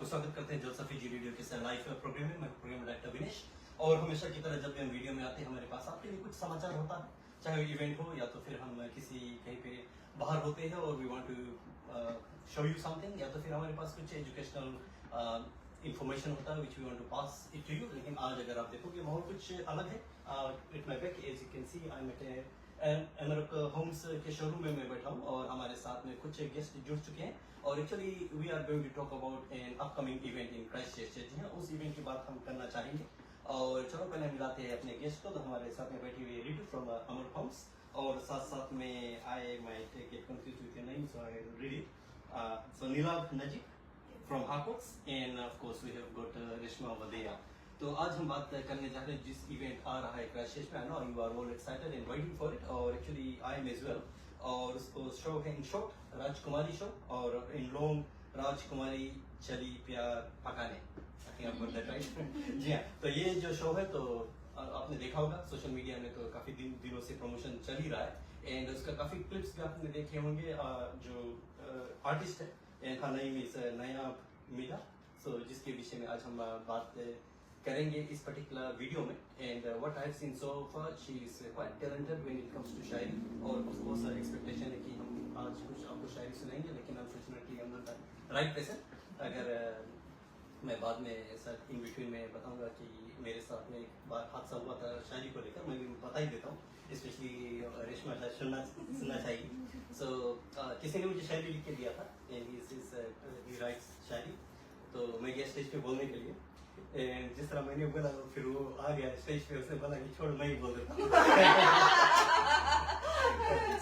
स्वागत करते हैं जलसा फीजी रेडियो के लाइव प्रोग्राम में। मैं प्रोग्राम डायरेक्टर विनेश, और हमेशा की तरह जब भी हम वीडियो में आते हैं हमारे पास आपके लिए कुछ समाचार होता है, चाहे इवेंट हो या तो फिर हम किसी कहीं पे बाहर होते हैं और we want to show you something, या तो फिर हमारे पास कुछ एजुकेशनल इंफॉर्मेशन होता है which we want to pass it to you. लेकिन आज अगर आप देखोगे माहौल कुछ अलग है। It my back as you can see I am at एमरक होम्स के शोरूम में मैं बैठा हूँ और हमारे साथ में कुछ गेस्ट जुड़ चुके हैं और actually we are going to talk about an upcoming event in Christchurch. जी हाँ, उस इवेंट की बात हम करना चाहेंगे। और चलो पहले मिलाते हैं अपने गेस्ट को। तो हमारे साथ में बैठी हुई है रितु फ्रॉम अमर होम्स, और साथ साथ में I might get confuse with your name, so I will read it. So Nilabh Najib from Harcourts, and of course we have got Rishma over there. तो आज हम बात करने जा रहे हैं जिस इवेंट आ रहा है क्राइस्टचर्च में। I know you are all excited and waiting for it, और actually I am as well. और उसको शो है इन शॉर्ट राजकुमारी शो, और इन लॉन्ग राजकुमारी चली प्यार पकाने। I think I got that right. जी हाँ, तो ये जो शो है तो आपने देखा होगा सोशल मीडिया में, तो काफी दिनों से प्रमोशन चल ही रहा है एंड उसका काफी क्लिप्स भी आपने देखे होंगे। जो आर्टिस्ट है इनका नेम इज नया मीरा, सो जिसके विषय में आज हम बात करेंगे इस पर्टिकुलर वीडियो में। And what I have seen so far, she is quite talented when it comes to shayari, और बहुत सारी एक्सपेक्टेशन है कि हम आज कुछ आपको शायरी सुनाएंगे, लेकिन unfortunately I am not the right person. अगर मैं बाद में सर इन बिटवीन में बताऊंगा कि मेरे साथ में एक बार हादसा हुआ था शायरी को लेकर, मैं भी बता ही देता हूँ, स्पेशली रेशमा सुनना चाहिए। सो किसी ने मुझे शायरी लिख के दिया था एंड ही राइट्स शायरी, तो मैं गया स्टेज पे बोलने के लिए एंड जिस तरह मैंने बोला फिर वो आ गया स्टेज पे, उसने बोला कि छोड़ मैं ही बोल देता हूँ।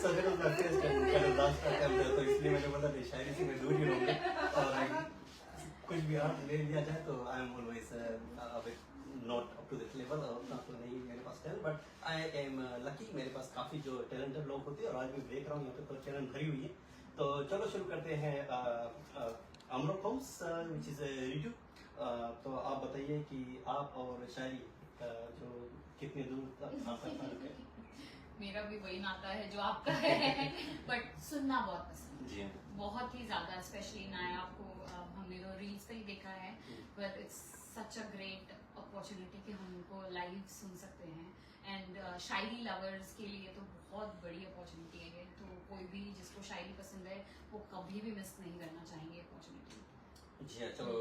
So that was my first and kind of last attempt, तो इसलिए मैंने बोला कि शायरी से मैं दूर ही रहूँगा, और कुछ भी हाथ ले लिया जाए तो I am always not up to that level, और उतना तो नहीं मेरे पास talent, but I am lucky. मेरे पास काफी जो टैलेंटेड लोग होते हैं, और आज भी देख रहा हूँ यहाँ पे तो टैलेंट भरी हुई है। तो चलो शुरू करते हैं अमर होम्स विच इज रितु। तो आप बताइए कि आप और शायरी जो कितने दूर तक आ सकता है। मेरा भी वही नाता है जो आपका है, बट सुनना बहुत पसंद जी है, बहुत ही ज्यादा। स्पेशली नाया आपको हमने तो रील्स पे ही देखा है, but it's such a great opportunity कि हम उनको लाइव सुन सकते हैं। एंड शायरी लवर्स के लिए तो बहुत बड़ी अपॉर्चुनिटी है, तो कोई भी जिसको शायरी पसंद है वो कभी भी मिस नहीं करना चाहेंगे अपॉर्चुनिटी। जी हाँ, चलो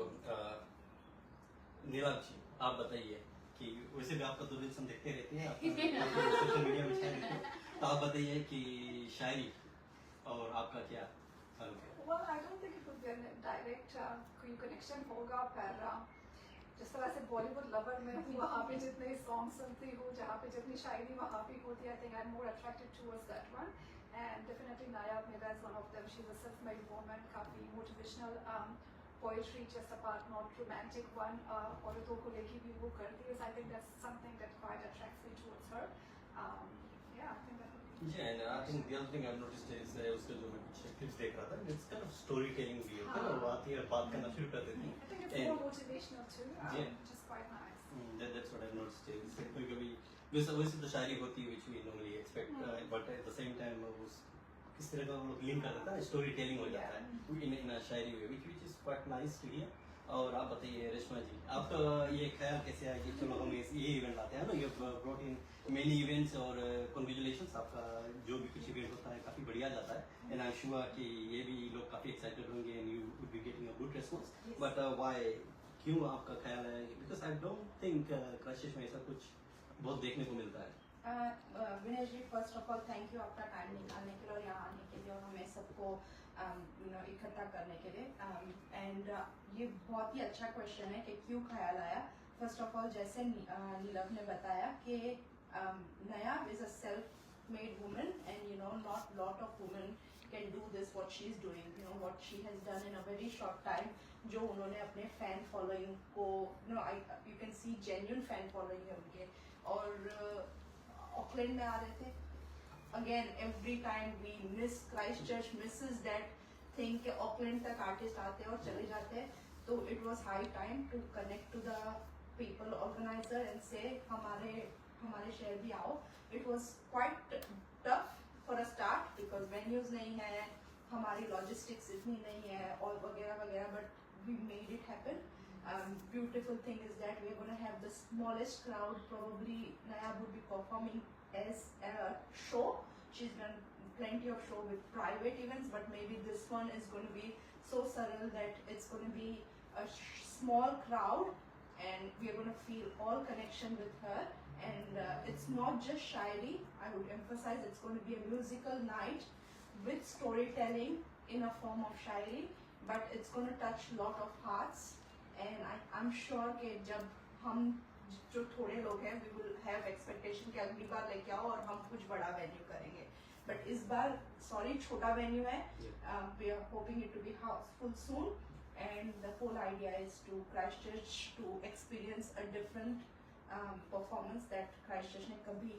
नीलाभ जी आप बताइए कि वैसे भी आपका तो रील्स हम देखते रहते हैं, सोशल मीडिया में शायरी है, तो आप बताइए कि शायरी और आपका क्या ताल्लुक है? Well, I don't think it would be a direct कोई connection होगा, पर जिस तरह से बॉलीवुड लवर में हूँ, वहाँ पे जितने सॉन्ग सुनती हूँ, जहाँ पे जितनी शायरी वहाँ पे होती है, I think I'm more attracted towards that one. And definitely Naya Mehta is one of them. She's a self-made woman, काफी motivational poetry, just apart not romantic one. औरतों को लेके भी वो करती है. So I think that's something that quite attracts me towards her. Yeah, I think that would be. Yeah, and I think the other thing I've noticed is उसका जो मैं कुछ clips देख रहा था, it's kind of storytelling भी होता है, वो आती है और बात करना शुरू कर देती है। I think it's more motivational too, which is quite nice. That's what I've noticed is कभी-कभी वैसे तो शायरी होती है which we normally expect, but at the same time वो किस तरह का वो लोग लिंक कर देता है, स्टोरी टेलिंग हो जाता है इन शायरी में, which is quite nice to hear. और आप बताइए रेशमा जी, आपका ये ख्याल कैसे आया कि चलो हम ये इवेंट लाते हैं ना, you brought in many events, और कॉन्ग्रेचुलेशंस, आपका जो भी कुछ इवेंट होता है काफी बढ़िया जाता है एंड आई एम श्योर कि ये भी लोग काफी एक्साइटेड होंगे and you would be getting a good response. But why, क्यों आपका ख्याल है? Because I don't think Christchurch में ऐसा कुछ बहुत देखने को मिलता है। Vinesh ji, first of all thank you आपका टाइम निकालने के लिए और यहाँ आने के लिए और हमें सबको इकट्ठा करने के लिए। एंड ये बहुत ही अच्छा क्वेश्चन है कि क्यों ख्याल आया। फर्स्ट ऑफ ऑल जैसे नीलभ ने बताया कि Naya is a self made woman and not lot of women can do this what she is doing, what she has done in a very short time. जो उन्होंने अपने फैन फॉलोइंग को you can see genuine fan following है उनके। और Auckland में आ रहे थे, again every time we miss Christchurch misses that thing कि ऑकलैंड तक आर्टिस्ट आते हैं और चले जाते हैं। तो it was high time to connect to the people organizer and say हमारे शहर भी आओ। It was quite tough for a start because venues नहीं है, हमारी लॉजिस्टिक्स इतनी नहीं है और वगैरह वगैरह, but we made it happen. Beautiful thing is that we are going to have the smallest crowd. Probably Nayab would be performing as a show. She's done plenty of show with private events, but maybe this one is going to be so surreal that it's going to be a small crowd, and we are going to feel all connection with her. And it's not just Shairi. I would emphasize it's going to be a musical night with storytelling in a form of Shairi, but it's going to touch lot of hearts. And I'm sure कि जब हम जो थोड़े लोग हैं we will have expectation कि अगली बार लेके आओ और हम कुछ बड़ा वेन्यू करेंगे, but इस बार sorry छोटा वेन्यू है. We are hoping it to be houseful soon, and the whole idea is to Christchurch to experience a different performance that Christchurch ने कभी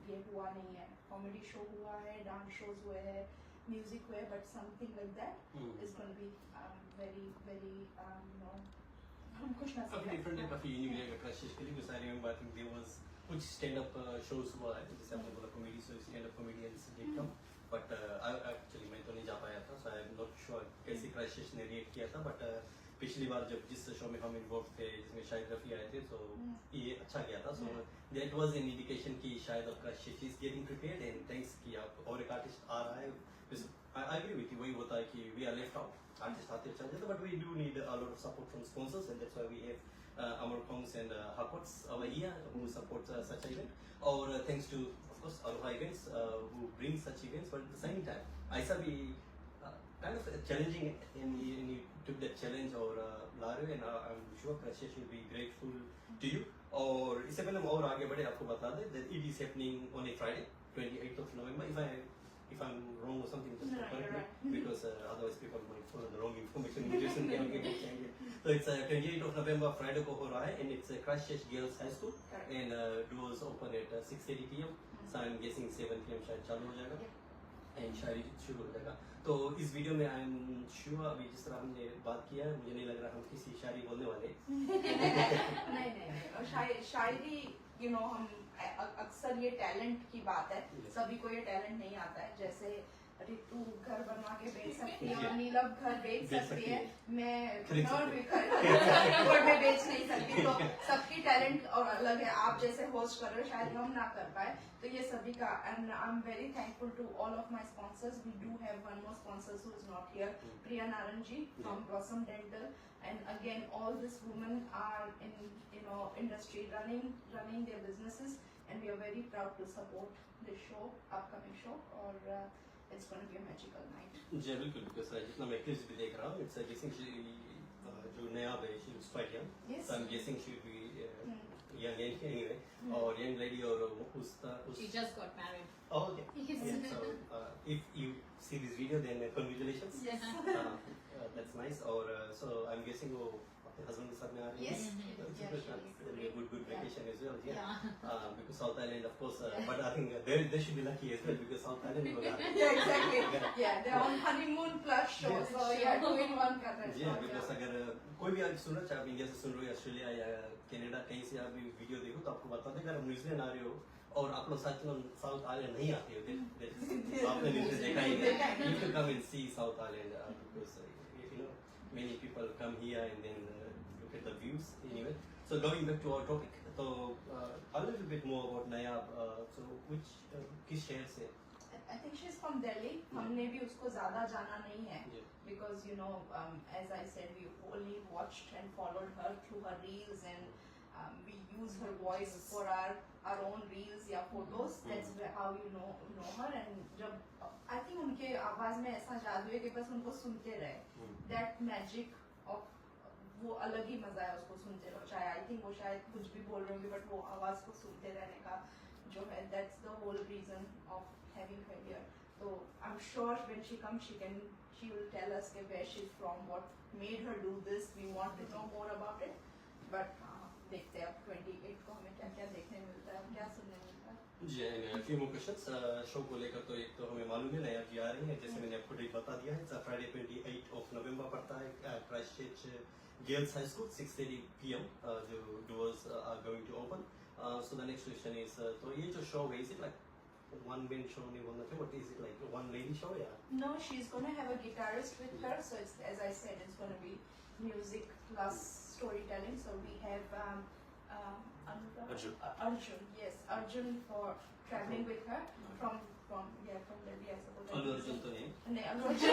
ये हुआ नहीं है. Comedy show हुआ है, dance shows हुए हैं, music हुए, but something like that is going to be very हम कुछ ना काफी डिफरेंट है, काफी यूनिक रहेगा क्राइस्टचर्च के लिए. Because I remember I think there was कुछ स्टैंड अप शोज हुआ है, जैसे आपने बोला comedy show, stand up comedians did come, but actually मैं तो नहीं जा पाया था, so I am not sure कैसे क्राइस्टचर्च ने रिएक्ट किया था. बट पिछली बार जब जिस शो में हम इन्वॉल्व थे जिसमें शाहिद रफी आए थे, तो ये अच्छा गया था. So that was an indication कि शायद अब Christchurch is getting prepared, and thanks कि आप और एक आर्टिस्ट आ रहा है. आई एग्री विथ यू, वही होता है कि we are left out, artist आते चल जाते, but we do need a lot of support from sponsors, and that's why we have Amar Kongs and Hakots over here who support such event, or thanks to of course Aloha Events who bring such events. But at the same time, Aisa be kind of challenging, and you took that challenge, or Laru, and I'm sure Christchurch will be grateful to you. और इससे पहले हम और आगे बढ़े, आपको बता दें that it is happening on a Friday, 28th of November. If I'm wrong or something, just correct me, because otherwise people might follow the wrong information. So it's 28th of November, Friday को हो रहा है, and it's Christchurch Girls High School, and doors open at 6:30 p.m. So I'm guessing 7 p.m. शायद चालू हो जाएगा, and शायरी शुरू हो जाएगा. तो इस वीडियो में आई एम श्योर अभी जिस तरह हमने बात किया है, मुझे नहीं लग रहा हम किसी शायरी बोलने वाले. नहीं, शायरी हम अक्सर ये टैलेंट की बात है, सभी को ये टैलेंट नहीं आता है. जैसे रितु घर बनवा के बेच सकती है और नीलम घर बेच सकती है, मैं नॉट भी बट मैं बेच नहीं सकती. तो सबकी टैलेंट और अलग है. आप जैसे होस्ट कर रहे हो शायद हम ना कर पाए, तो ये सभी का. And I am very thankful to all of my sponsors. We do have one more sponsors who is not here, Priya Narayan ji from Blossom Dental. And again, all these women are in industry running their businesses, and we are very proud to support this show, upcoming show, or it's going to be a magical night. जी बिल्कुल, because जितना मैं clips भी देख रहा हूँ, it's guessing जो नया है, she looks quite young. Yes. So I'm guessing she will be young anyway, or young lady, or who's She just got married. Oh, okay. Yes. Yeah, so if you see this video, then congratulations. Yes. That's nice. Or so I'm guessing वो अपने husband के साथ में आ रही है. Yes. It'll be a good vacation as well. Yeah. Yeah. Because South Island, of course, but I think they should be lucky as well, because South Island लोग आते हैं. Yeah, exactly. Yeah, they're on honeymoon plus show, so yeah, 2 in 1 कर रहे हैं. जी, because अगर कोई भी आज सुन रहा, चाहे आप इंडिया से सुन रहे हो, ऑस्ट्रेलिया या कनाडा, कहीं से आप वीडियो देखो, तो आपको बता दें अगर आप न्यूजीलैंड आ रहे हो और आप लोग साउथ आइलैंड नहीं आते हो, आपने न्यूज़ देखा ही नहीं, you can come and see South Island, because many people come here and then look at the views anyway. So going back to our topic, so a little bit more about Nayab. So which किस शहर से? I think she's from Delhi. हमने भी उसको ज़्यादा जाना नहीं है, Yeah. because as I said, we only watched and followed her through her reels, and we use her voice for our own reels या photos. That's how you know her. And जब I think उनके आवाज में ऐसा जादू है कि बस उनको सुनते रहे. That magic of वो अलग ही मजा है उसको सुनते रहो. चाहे I think वो शायद कुछ भी बोल रहे होंगे, but वो आवाज को सुनते रहने का जो है, that's the whole reason of having her here. So I'm sure when she comes, she will tell us where she's from, what made her do this. We want to know more about it. But देखते हैं अब 28 को हमें क्या क्या देखने मिलता है, क्या सुनने मिलता है. जी, and few more questions. Show को लेकर तो एक तो हमें मालूम है नया जी आ रही है, जैसे मैंने आपको डेट बता दिया है. फ्राइडे 28 of November पड़ता है Christchurch girls high school 6:30 p.m. जो doors are going to open. So the next question is, तो ये जो शो है, is it like one man show नहीं बोलना चाहिए, but is it like one lady show या? No, she's gonna have a guitarist with her, so it's, as I said, it's gonna be music plus storytelling. So we have Arjun. Arjun, yes, Arjun for traveling with her from Delhi, I suppose. Allu Arjun तो नहीं? नहीं, Allu Arjun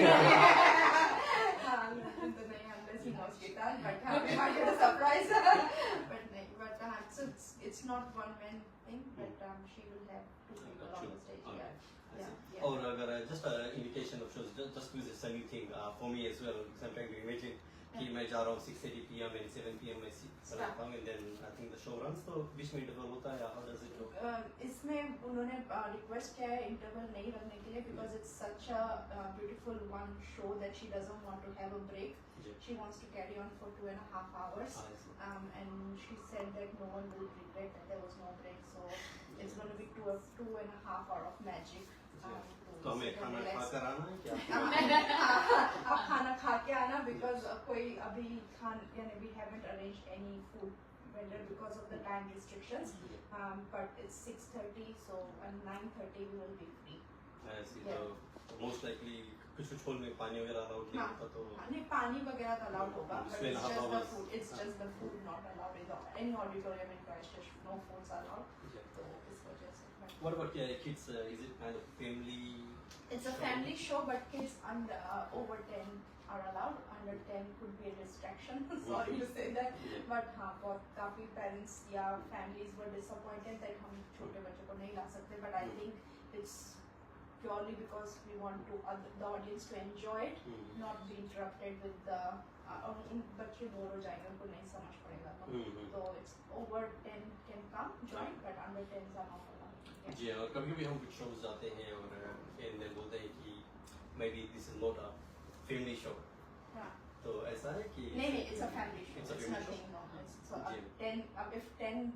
हाँ, Allu Arjun तो नहीं, unless he knows guitar, but we might get a surprise. But नहीं, but so it's not one man thing, but she will have two people on the stage. Okay. Yeah, yeah. और अगर just indication of shows, just because it's a new thing for me as well, because I'm trying to imagine कि मैं जा रहा हूँ 6:30 PM and 7 PM मैं चलाता हूँ, and then I think the show runs, तो बीच में interval होता है, how does it go? इसमें उन्होंने रिक्वेस्ट किया है इंटरवल नहीं रखने के लिए, because it's such a beautiful one show that she doesn't want to have a break. Yeah. She wants to carry on for 2.5 hours, I see. and she said that no one will regret that there was no break, so it's going to be 2.5 hour of magic. तो हमें खाना खा कर आना है क्या? आप खाना खा के आना, because कोई अभी we haven't arranged any food vendor because of the time restrictions, but it's 6:30, so at 9:30 we will be free. I see. Yeah. So most likely कुछ हॉल में पानी वगैरह अलाउड नहीं होता, तो नहीं, पानी वगैरह तो allowed होगा, but Swell it's just the hours. food. It's just the food not allowed in any auditorium in Christchurch. No foods are allowed. Yeah. So इस वजह से. What about kids? Is it kind of family? It's a family show, but kids under over 10 are allowed. Under 10 could be a distraction. Sorry to say that, but हाँ, बहुत काफी parents या families were disappointed that हम छोटे बच्चों को नहीं ला सकते. But I think it's purely because we want to the audience to enjoy it, not be interrupted with the बच्चे बोर हो जाएंगे, उनको नहीं समझ पड़ेगा. तो it's over 10 can come join, but under 10 are not allowed. जी, और कभी-कभी हम कुछ shows जाते हैं और then बोलते हैं कि maybe this is not a family show. हाँ. तो ऐसा है कि नहीं, it's a family show. It's a It's family nothing show. normal. So Yeah. 10, if 10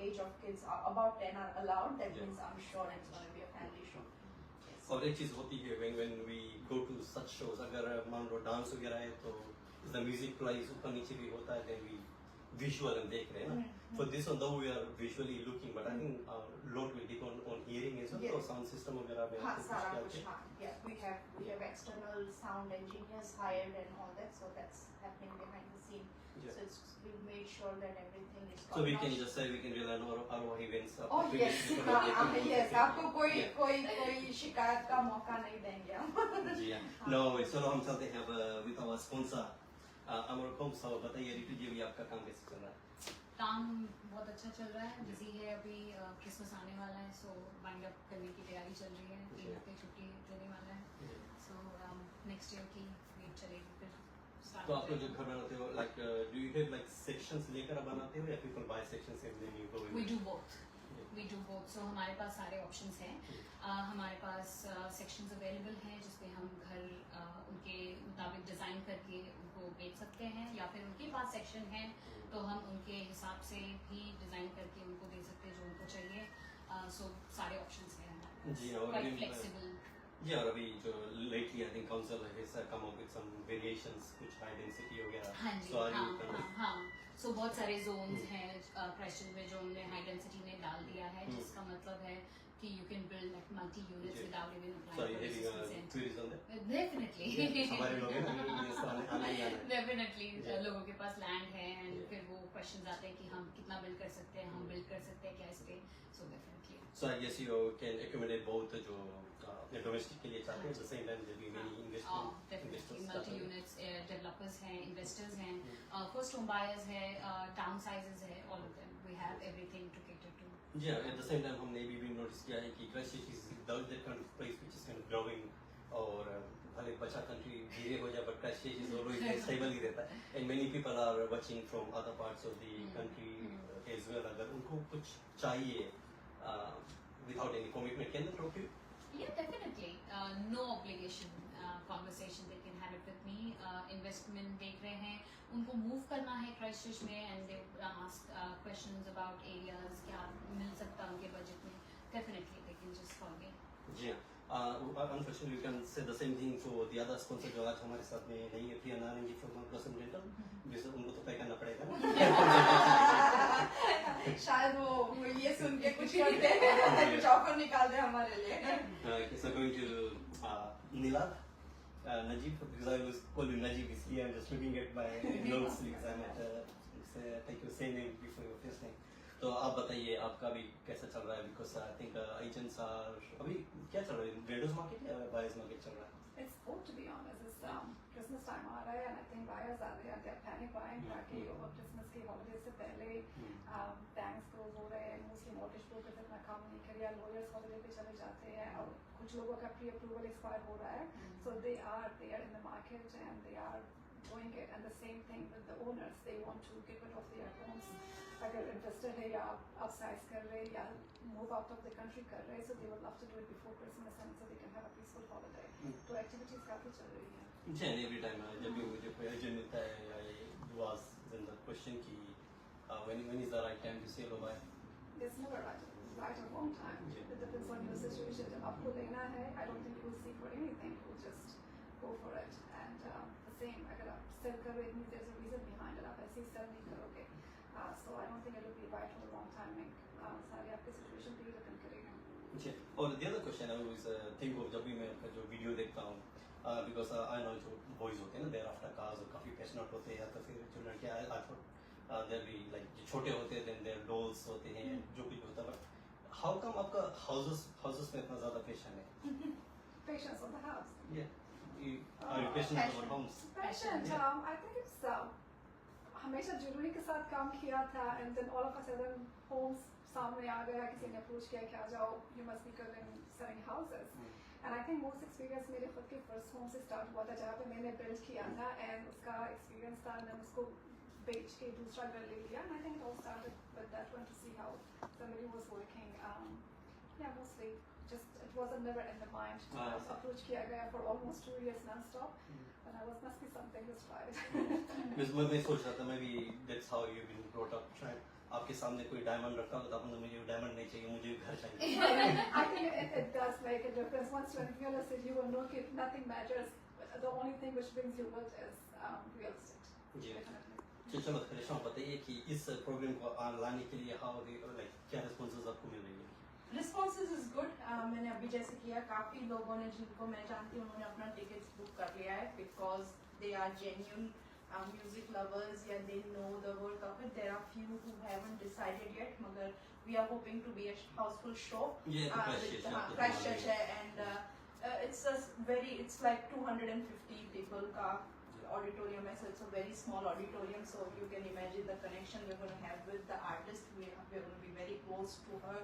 age of kids are about 10 are allowed, that Yeah. means I'm sure it's going to be a family show. Yes. और एक चीज होती है when we go to such shows, अगर मान लो dance वगैरह है तो the music plays ऊपर नीचे भी होता है, then we visual हम देख रहे हैं ना. For this one though we are visually looking, but I think lot will depend on hearing as well. Yeah. तो sound system वगैरह में हाँ, आपको सारा क्या कुछ क्या? हाँ. Yeah, we have external sound engineers hired and all that, so that's happening behind the scene. Yeah. So we made sure that everything is. So we can top-notch. just say we can rely on our events. Oh yes, yes. आपको Yeah. कोई शिकायत का मौका नहीं देंगे हम. जी हाँ. No, चलो हम चलते हैं अब with our sponsor. अमर कौन सा बताइए रितु जी, भी आपका काम कैसे चल रहा है? काम बहुत अच्छा चल रहा है, बिजी है. अभी क्रिसमस आने वाला है, सो वाइंड अप करने की तैयारी चल रही है. 3 हफ्ते छुट्टी देने वाला है, सो नेक्स्ट ईयर की वेट चलेगी फिर. तो आप लोग जो घर बनाते हो, like do you have like sections लेकर बनाते हो या people buy sections and then you go in? We do both. So हमारे पास सारे options हैं. हमारे पास sections available हैं जिसपे हम घर उनके मुताबिक डिज़ाइन करके उनको बेच सकते हैं, या फिर उनके पास section है तो हम उनके हिसाब से भी डिज़ाइन करके उनको दे सकते हैं जो उनको चाहिए. So सारे options हैं हमारे जी, पास. और Quite अभी flexible. जी, और अभी जो lately I think council has come up with some variations, कुछ high density वगैरह. हाँ जी, So are you kind of हाँ. So बहुत सारे zones हैं क्राइस्टचर्च में जो उन्होंने हाई डेंसिटी में डाल दिया है, जिसका मतलब है कि you can build like multi units without even so are you applying for having consent. queries on that? Definitely. हमारे लोग हैं ना, ये तो आने ही आना है. Definitely. Yeah. लोगों के पास लैंड है एंड Yeah. फिर वो क्वेश्चंस आते हैं कि हम कितना बिल्ड कर सकते हैं, हम बिल्ड कर सकते हैं क्या इस पे. So definitely. So I guess you can accommodate both जो अपने domestic के लिए चाहते हैं, at the same time there will be many Definitely. investors. Multi units, developers हैं, investors हैं, first home buyers हैं, downsizers हैं, all of them. We have everything to cater to. Yeah, at the same time हमने भी notice किया है कि Christchurch is that kind of place which is kind of growing, और भले बचा country धीरे हो जाए, but Christchurch is always stable ही रहता है. And many people are watching from other parts of the country as well. अगर उनको कुछ चाहिए without any commitment, can they talk to you? Yeah, definitely. No obligation conversation. They can have it with me. Investment देख रहे हैं, उनको move करना है Christchurch में, and they ask questions about areas, क्या मिल सकता है उनके budget में. Definitely, they can just call me. जी हाँ. Unfortunately, you can say the same thing for the other sponsor जो आज हमारे साथ में नहीं है, प्रिया नारायण जी from Blossom Rental. जिससे उनको तो पे करना पड़ेगा. शायद वो ये सुन के कुछ करते हैं, कुछ ऑफर निकाल दे हमारे लिए. Okay, so going to Nilab, Najib, because I was called you Najib. I'm just looking at my notes because I'm at take your same name before your first name. तो आप बताइए आपका भी कैसा चल रहा है? Because I think agents are अभी क्या चल रहा है? Vendors market या buyers market चल रहा है? It's good to be honest. It's Christmas time आ रहा है and I think buyers are there. They're panic buying ताकि over Christmas के holidays से पहले banks close हो रहे हैं. Mostly mortgage brokers इतना काम नहीं कर रहे हैं. Lawyers holiday पे चले जाते हैं और कुछ लोगों का pre-approval expire हो रहा है. So they are there in the market and they are doing it. And the same thing with the owners. They want to get rid of their homes. अगर investor है या upsize कर रहे हैं या move out of the country कर रहे हैं, so they would love to do it before Christmas and so they can have a peaceful holiday. तो activities काफी चल रही हैं. Yeah, every time जब भी मुझे कोई agent मिलता है या ये was then the question कि when is the right time to sell or buy? There's never right or wrong time. It depends on your situation. जब आपको लेना है, I don't think you will seek for anything. You will just go for it. And the same, अगर आप sell कर रहे हैं, there's a reason behind it. आप ऐसे ही sell नहीं करोगे. So I don't think it will be right or wrong timing. सारे आपके situation पे ही depend करेगा. Okay. और the other question I always think of जब भी मैं आपका जो वीडियो देखता हूँ, because I know जो boys होते हैं ना, they're after cars और काफी passionate होते हैं, या तो फिर जो लड़के I thought they'll be like जो छोटे होते हैं then they're dolls होते हैं, जो कुछ होता है. But how come आपका houses में इतना ज़्यादा passion है? Patience on the house. Yeah. Are you passionate passion. about homes? Passion. I think it's हमेशा ज्वेलरी के साथ काम किया था and then all of a sudden homes सामने आ गया, किसी ने approach किया कि आ जाओ, you must be good in selling houses. And I think most experience मेरे खुद के first home से start हुआ था जहाँ पे मैंने build किया था and उसका experience था मैंने उसको बेच के दूसरा घर ले लिया and I think it all started with that one to see how somebody was working. Yeah, mostly just it wasn't never in the mind. Approach किया गया for almost 2 years non-stop. And I was must be something just right. मैं सोच रहा था मैं भी that's how you've been brought up. शायद आपके सामने कोई डायमंड रखा होता तो मुझे डायमंड नहीं चाहिए, मुझे घर चाहिए. I think it does make a difference. Once you're in real estate, you will know that nothing matters. The only thing which brings you wealth is real estate. Ji. Definitely. चलो परेशान बताइए कि इस प्रोग्राम को लाने के लिए how like क्या responses आपको मिल रही है? Responses is good. मैंने अभी जैसे किया, काफी लोगों ने जिनको मैं जानती हूँ उन्होंने अपना टिकट्स बुक कर लिया है because they are genuine music lovers या they know the worth of it. There are few who haven't decided yet, मगर we are hoping to be a houseful show. Yeah, Christchurch है and it's like 250 people का auditorium है, so it's a very small auditorium, so you can imagine the connection we're going to have with the artist. We're going to be very close to her.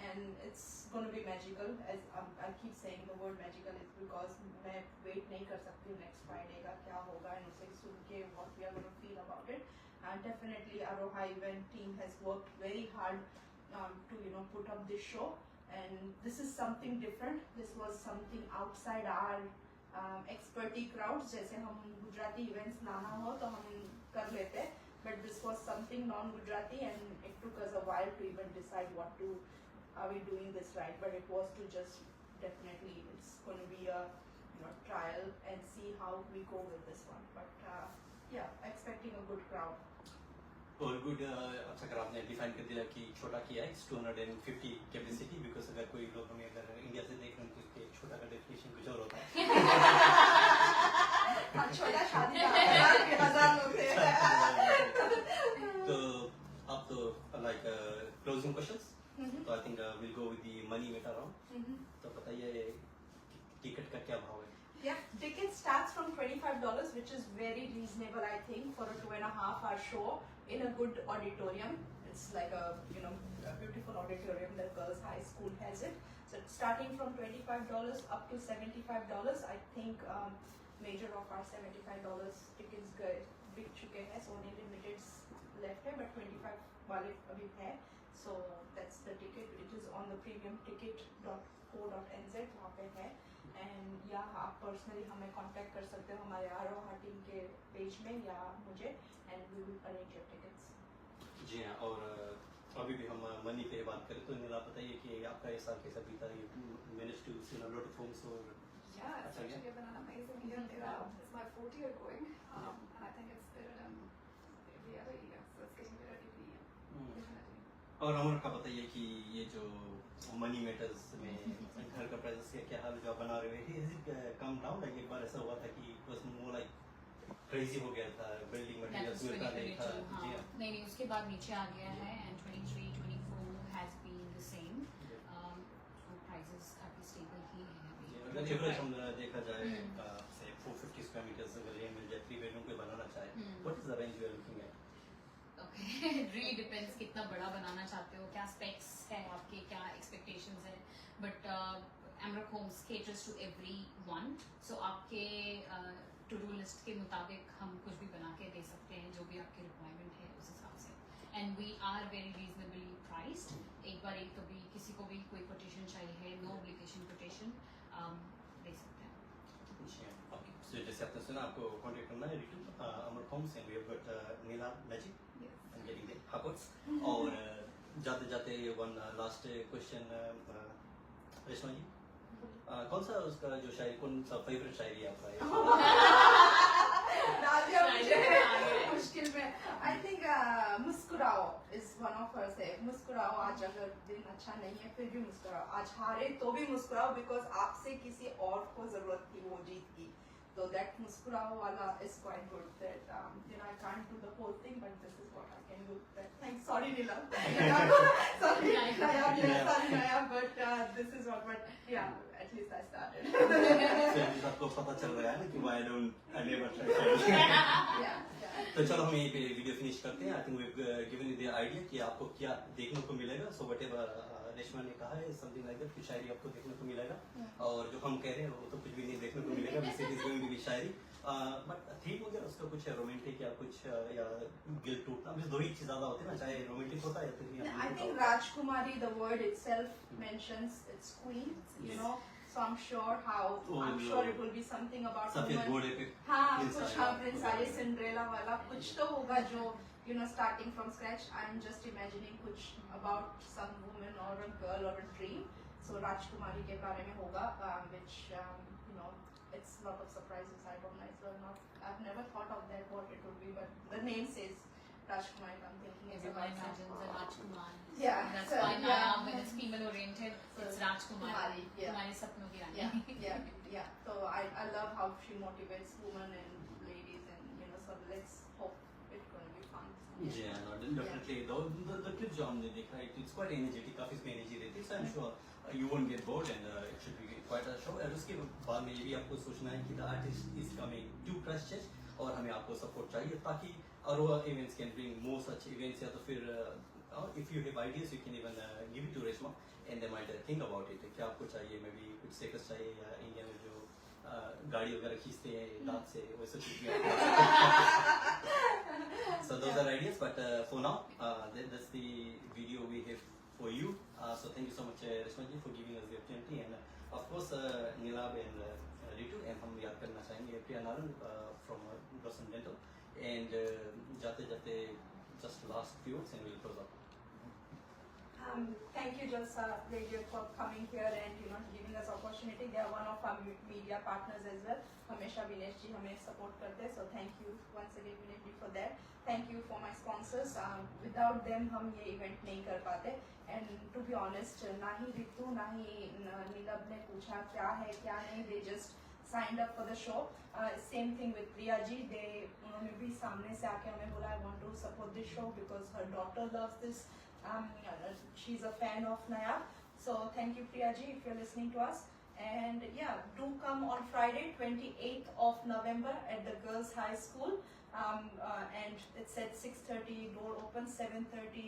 And it's going to be magical. As I keep saying the word magical is because मैं wait नहीं कर सकती हूँ next Friday का क्या होगा and उसे सुन के what we are going to feel about it. And definitely Aroha event team has worked very hard to put up this show. And this is something different. This was something outside our expertise crowds. जैसे हम Gujarati events लाना हो तो हम कर लेते. But this was something non-Gujarati and it took us a while to even decide what to. Are we doing this right? But it was to just definitely it's going to be a trial and see how we go with this one. But yeah, expecting a good crowd. और good अच्छा कर आपने define कर दिया कि छोटा किया है 250 कैपेसिटी बिकॉज अगर कोई लोग हमें अगर इंडिया से देख रहे हैं तो छोटा का डेफिनेशन कुछ और होता है. छोटा शादी का 1000 लोग थे. तो आप तो लाइक क्लोजिंग क्वेश्चंस तो I think will go with the money matter round. तो बताइए टिकट का क्या भाव है? Yeah, ticket starts from $25, which is very reasonable, I think, for a 2.5-hour show in a good auditorium. It's like a beautiful auditorium. The girls' high school has it. So starting from $25 up to $75, I think major of our $75 tickets बिक चुके हैं. So only limited left है, but 25 वाले अभी है. So that's the ticket. It is on the premiumticket.co.nz वहाँ पे है. एंड या आप पर्सनली हमें कांटेक्ट कर सकते हो हमारे आरोहा टीम के पेज में या मुझे and we will arrange your tickets. जी हाँ. और अभी भी हम मनी पे बात करें तो नीला बताइए कि आपका ये साल कैसा बीता? You manage to see a lot of homes और Yeah, it's actually been an amazing year. It's my 4th year going, and I think it's better than every other year. So it's getting better every year. Definitely. और अमर का बताइए कि ये जो money matters में घर का प्राइसेस का क्या हाल जो आप बना रहे हो, is it come down? Like एक बार ऐसा हुआ था कि it was more like crazy हो गया था, बिल्डिंग That मटेरियल्स was मिलता नहीं था। 2022, जी हाँ। हाँ। नहीं उसके बाद नीचे आ गया है and 23, 24 has been the same. Prices काफी stable ही है अभी. जी, अगर एवरेज हम देखा जाए हम्म। से 450 स्क्वायर मीटर्स अगर ये मिल जाए 3 बेडरूम पे बनाना चाहे, hmm. What is the range you are looking at? Okay, it really depends कितना बड़ा बनाना चाहते हो, क्या specs है आपके, क्या expectations है. But Amrock Homes caters to everyone. So आपके to-do list के मुताबिक हम कुछ भी बना के दे सकते हैं, जो भी आपकी requirement है उस हिसाब से. And we are very reasonably priced. एक बार एक कभी किसी को भी कोई quotation चाहिए, no obligation quotation, दे सकते हैं. जी ओके, सो जैसे आपने सुना आपको कांटेक्ट करना है रिटू Amar Homes and we have got Neela magic Yes. And getting the house. और जाते जाते one last question Reshma ji, कौन सा उसका जो शायरी, कौन सा फेवरेट शायरी है आपका? नादिया मुझे शायरी आ गए। मुश्किल में आई थिंक मुस्कुराओ इज वन ऑफ हर से मुस्कुराओ आज अगर दिन अच्छा नहीं है फिर भी मुस्कुराओ, आज हारे तो भी मुस्कुराओ बिकॉज आपसे किसी और को जरूरत थी वो जीत की, तो दैट मुस्कुराओ वाला is quite good that you know I can't do the whole thing but this is what I can do. Thanks, sorry Neela, sorry Naya but this is what, but yeah at least I started. So आपको पता चल रहा है ना कि why don't I never try Shayari. Yeah. तो चलो हम यहीं पे वीडियो फिनिश करते हैं। I think we have given you the idea कि आपको क्या देखने को मिलेगा। सो व्हाटएवर रेशमा ने कहा है समथिंग लाइक दैट कि शायरी आपको देखने को मिलेगा, और जो हम कह रहे हैं वो तो कुछ भी नहीं देखने को मिलेगा। This is going to be shayari, but theme वगैरह उसका कुछ रोमांटिक या कुछ या दिल टूटना, बस दो ही चीज ज्यादा होते हैं ना, चाहे रोमांटिक होता है या फिर I think Rajkumari, the word itself mentions it's queen, you Yes. know. So I'm sure I'm sure it will be something about सफेद women. घोड़े पे हाँ, Prince कुछ आया, हाँ प्रिंस आए, वगैरह। सिंड्रेला वाला कुछ तो होगा जो you know starting from scratch. I'm just imagining कुछ about some woman or a girl or a dream. So Rajkumari के बारे में होगा, which you know it's a lot of surprises. I don't know. So I've never thought of that what it would be, but the name says Rajkumari. I'm thinking it's Everyone about imagines some- a Rajkumar. Yeah, That's so, why yeah. now when it's female oriented, it's Rajkumari. Kumari, yeah. तुम्हारे सपनों की रानी. yeah. So I love how she motivates women and ladies, and you know, so let's hope it's going to be fun. जी हाँ, definitely the clip जो हमने देखा है it's quite energetic, काफी इसमें एनर्जी रहती है। So I am sure you won't get bored and it should be quite a show. और उसके बाद में ये भी आपको सोचना है कि the artist is coming to Christchurch और हमें आपको सपोर्ट चाहिए ताकि और वो events can bring more such events, या तो फिर if you have ideas you can even give it to Reshma and they might think about it. क्या आपको चाहिए, मे बी कुछ सेकर्स चाहिए या इंडिया में जो गाड़ी वगैरह खींचते हैं दांत से, वैसे कुछ भी। So those are ideas, but for now, that's the video we have for you. So thank you so much, Reshma ji, for giving us the opportunity, and of course, Nilab and Ritu, and हम याद करना चाहेंगे Priya Naran from Blossom Dental, and जाते just last few words and we'll close up. Thank you, Jalsa Radio, for coming here and you know giving us opportunity. They are one of our media partners as well. हमेशा विनेश जी हमें support करते हैं, so thank you once again Vinesh ji for that. Thank you for my sponsors. Without them हम ये event नहीं कर पाते. And to be honest, ना ही रितु ना ही नीलब ने पूछा क्या है क्या नहीं. They just signed up for the show. Same thing with Priya ji. उन्होंने भी सामने से आके हमें बोला I want to support this show because her daughter loves this. She's a fan of Nayab. So thank you Priya ji if you're listening to us. And yeah, do come on Friday 28th of November at the Girls High School. And it's at 6:30, door open 7:30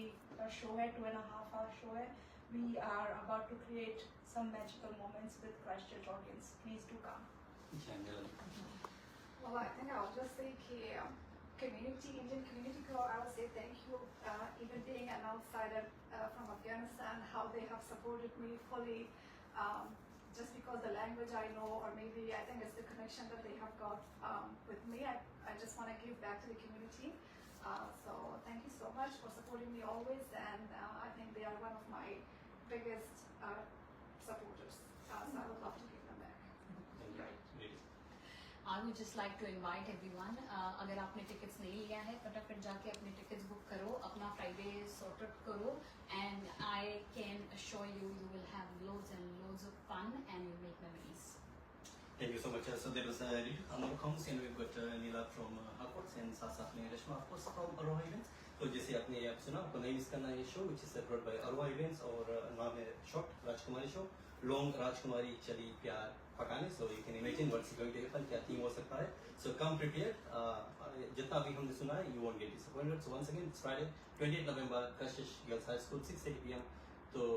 show है, 2.5 hour show है. We are about to create some magical moments with Christchurch audience. Please do come. Well, I think I'll just say Indian community girl, I would say thank you. Even being an outsider from Afghanistan, how they have supported me fully, just because the language I know, or maybe I think it's the connection that they have got with me. I just want to give back to the community. So thank you so much for supporting me always, and I think they are one of my biggest supporters. So I would love to give them back. I would just like to invite everyone, अगर आपने tickets नहीं लिया है फटाफट जाके अपने tickets book करो, अपना फ्राइडे सॉर्ट आउट करो, and I can assure you you will have loads and loads of fun and you make memories. Thank you so much. So there was Amar Khams and we've got Neela from Harcourts and साथ में Reshma of course from Aroha Events. तो जैसे आपने आप सुना, आपको नहीं miss करना ये show which is brought by Aroha Events और नाम है शॉर्ट राजकुमारी शो, लॉन्ग राजकुमारी चली प्यार पकाने. So you can imagine what's going to happen, क्या थीम हो सकता है. So come prepared. जितना भी हमने सुना है you won't get disappointed. So once again it's Friday 28 November Kashish Girls High School 6:30 PM. तो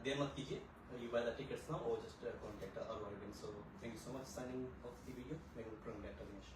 देर मत कीजिए. You buy the tickets now or just contact our event. So thank you so much signing off the video. May God protect Avinash.